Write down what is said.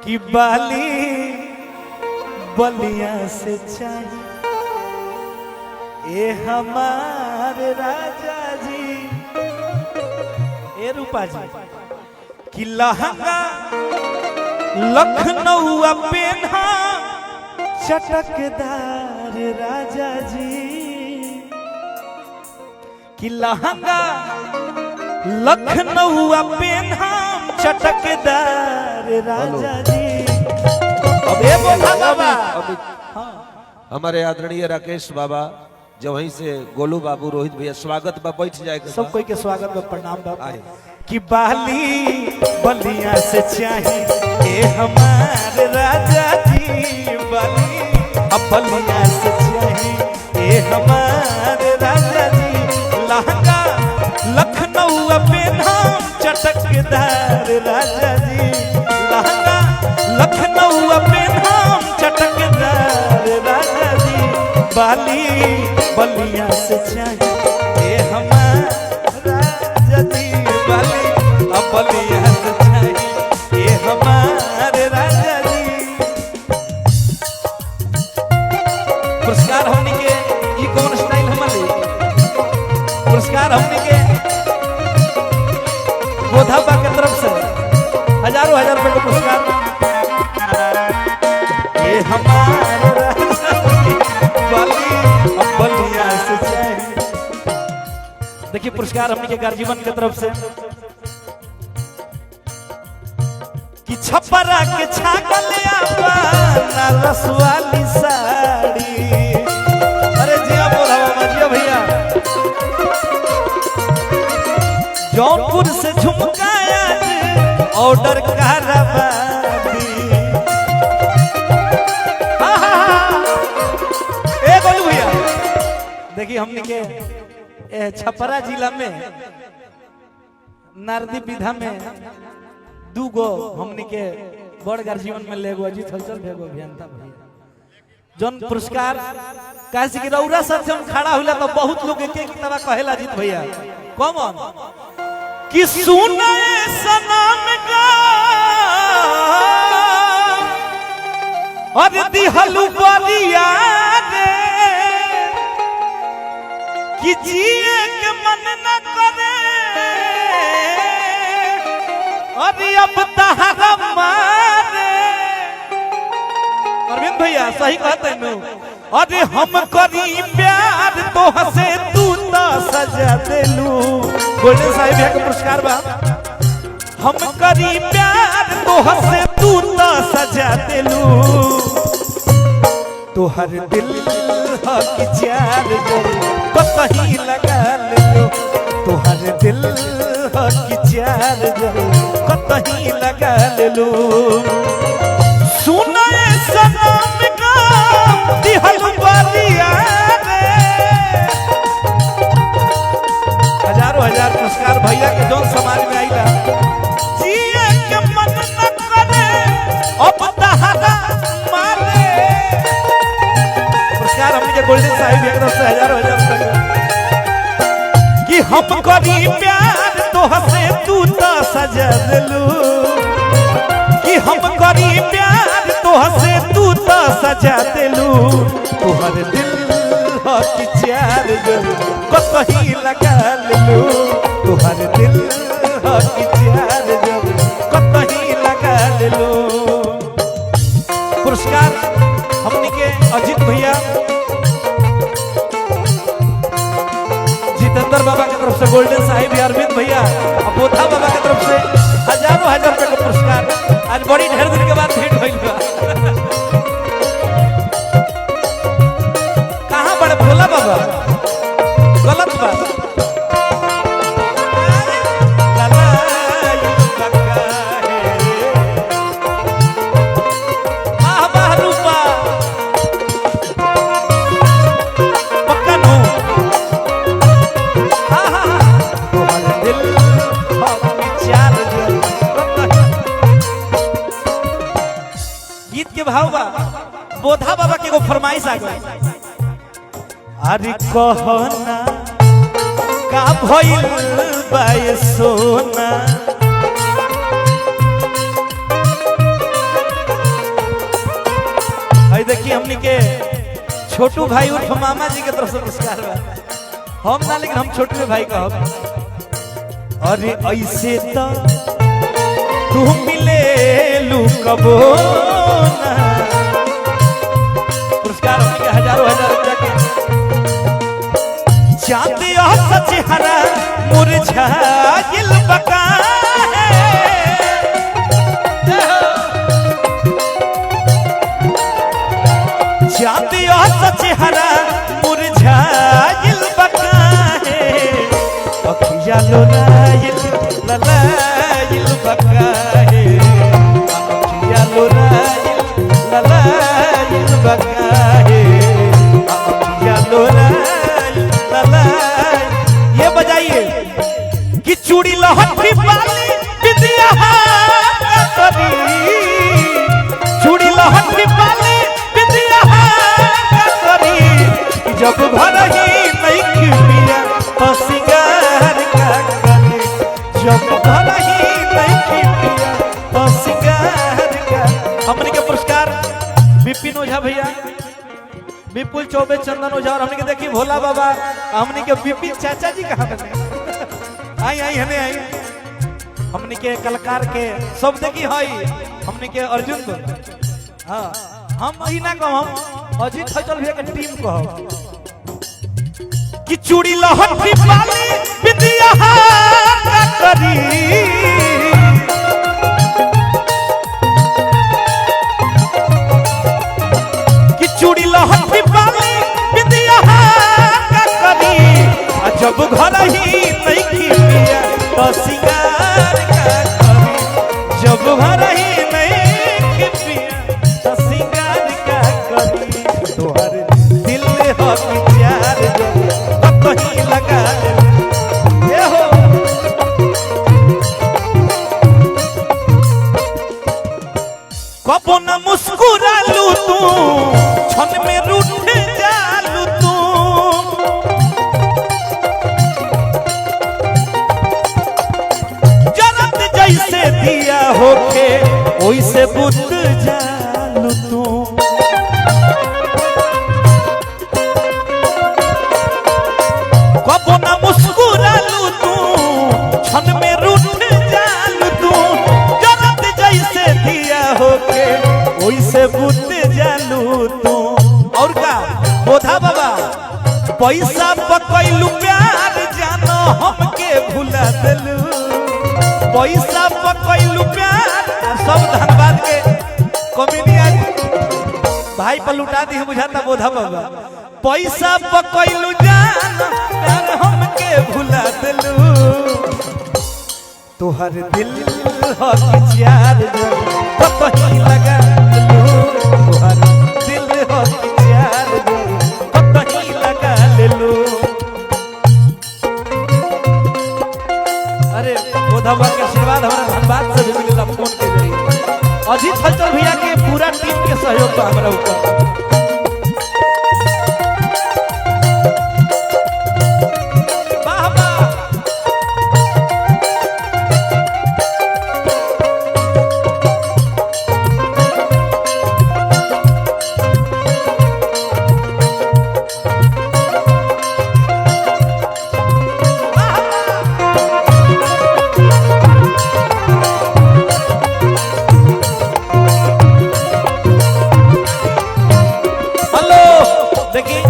कि बाली बलिया से चाहिए ए हमारे राजा जी ए रूपा जी कि लहंगा लखनऊ पेन्हा चटकदार राजा जी कि लहंगा लखनऊ पेन्हा चटकदार राजा जी। अब ये बोला बाबा हमारे आदरणीय राकेश बाबा जो वहीं से गोलू बाबू रोहित भैया स्वागत बा बैठ जाए सब कोई के स्वागत बा प्रणाम बाबा कि बाली बलिया से चाहिए ए हमारे राजा जी बाली बलिया से चाहिए ए हमारे राजा जी लहंगा लखनऊ पेन्हा चटकदार राजा जी लहंगा लखनऊ पेन्हा चटकदार राजा जी बाली बलिया से चाहिए ए हमारा राजा जी बाली बलिया से चाहिए ए हमारे राजा जी। पुरस्कार हमने के ये कौन स्टाइल हमारे पुरस्कार हमने के गोधाबा की तरफ से हजारों हजार रुपए का पुरस्कार ये हमारा बलिया से चाहिए। देखिए पुरस्कार हमने के गार्जीवन की तरफ से कि छपरा के छागल ना रसवाली साड़ी अरे जिया बोला जिया भैया जौनपुर से झुमकाया ऑर्डर करवादी ए बोलू भैया देखिए हमने के छपरा जिला में नारदी विधा में दूगो हमने के बड़ गार्जीवन में लेगो अजीत हलचल भेगो अभियंता भैया जौन पुरस्कार कैसे कि रौरा सर से हम खड़ा हुआ तो बहुत लोग एक एक तरह कहेला अजीत भैया कौन कि सुने सनम का और दिहलु बलिया रे कि जिए के मन न करे और अब तहरा मारे अरविंद भैया सही कहते हैं अरे हम करी प्यार तो हसे तू तो सजा देलू गोल्डन साहिब भैया का पुरस्कार बा हम करी प्यार तो हसे तू तो सजा देलू तो हर दिल हक चार कतही लगा लो तो हर दिल हक चार कतही लगा लो सुने सनम का दिहल बलिया रे हजारों हजार पुरस्कार भैया के जौन समाज में आइला जिए के मन न करे अब तहरा मारे पुरस्कार हमने के गोल्डन साहिब भैया के से हजारों हजार कि हम करी प्यार तो हसे तू तो सजा देलू कि हम करी प्यार तो हसे तू तो सजा देलू तुहर दिल हक चार कतही लगा लेलू तुहर दिल हक चार कतही लगा लेलू। पुरस्कार हमने के अजीत भैया जितेंद्र बाबा की तरफ से गोल्डन साहिब अरविंद भैया बोधा बाबा की तरफ से हजारों हजार रुपए का पुरस्कार आज बड़ी ढेर दिन के बाद भेंट भइल बा कहां बड़े भोला बाबा गलत बात भाव बा बोधा बाबा के फरमाइश आ गई अरे कहना का भइल बा सोना छोटू भाई उर्फ मामा जी के तरफ से पुरस्कार बा। हम ना लेकिन हम छोटू भाई कहब। अरे ऐसे तो तू मिले लू कबो ना। पुरस्कार के हजारों हजार रुपया के। चांद चेहरा मुरझाइल बका है। चांद चेहरा मुरझाइल बका है। अखिया लोराइल ललाइल बका है। अखिया लोराइल ललाइल बका है। अखिया लोराइल ललाइल। ये बजाइए कि चूड़ी लहठी वाली बिंदिया करी। चूड़ी लहठी वाली बिंदिया करी। जब घर ही नहीं पिया तो सिंगार का करे। जब घर ही नहीं पिया तो सिंगार का। हमने के पुरस्कार विपिन ओझा भैया, विपुल चौबे, चंदन ओझा और हमने के देखी भोला बाबा। हमने के विपिन चाचा जी कहाँ पे? आई आई हने आई। हमने के कलाकार के सब देखी हई। हमने के अर्जुन को हाँ हम ई ना कहो, हम अजीत हजल भैया के टीम को कि चूड़ी लहठी वाली बिंदिया करी। कि चूड़ी लहठी वाली बिंदिया करी। जब घर ही नहीं पिया तो सिंगार का करी। जब घर ही नहीं पिया तो सिंगार का करी। तोहर दिल हो कि प्यार जो कहीं लगा ये हो। कबो न मुस्कुरालू तू क्षण में रूठ जालू तू। जन्नत जैसे दिया होके ओइसे बुझ जालू तू। कबो न मुस्कुरालू तू क्षण में रूठ जालू तू। जन्नत जैसे दिया होके ओइसे बुझ जालू तू। और का बोधा बाबा पैसा पकैलू प्यार जानो हमके भुला देलू। पैसा पकैलू प्यार सब धनबाद के कमीनी आज भाई पर लुटा दी बुझाता बोधा बाबा। पैसा पकैलू जान प्यार हमके भुला देलू। तोहर दिल हो कि प्यार जो कहीं लगा देलू। तोहर दिल हो कि प्यार जो कहीं लगा लेलू। अरे बोधवा के आशीर्वाद हमारा धनबाद से भी मिलेला फोन के जरिए। अजीत हलचल भैया के पूरा टीम के सहयोग बा हमरा ऊपर। वाह वाह। देखिए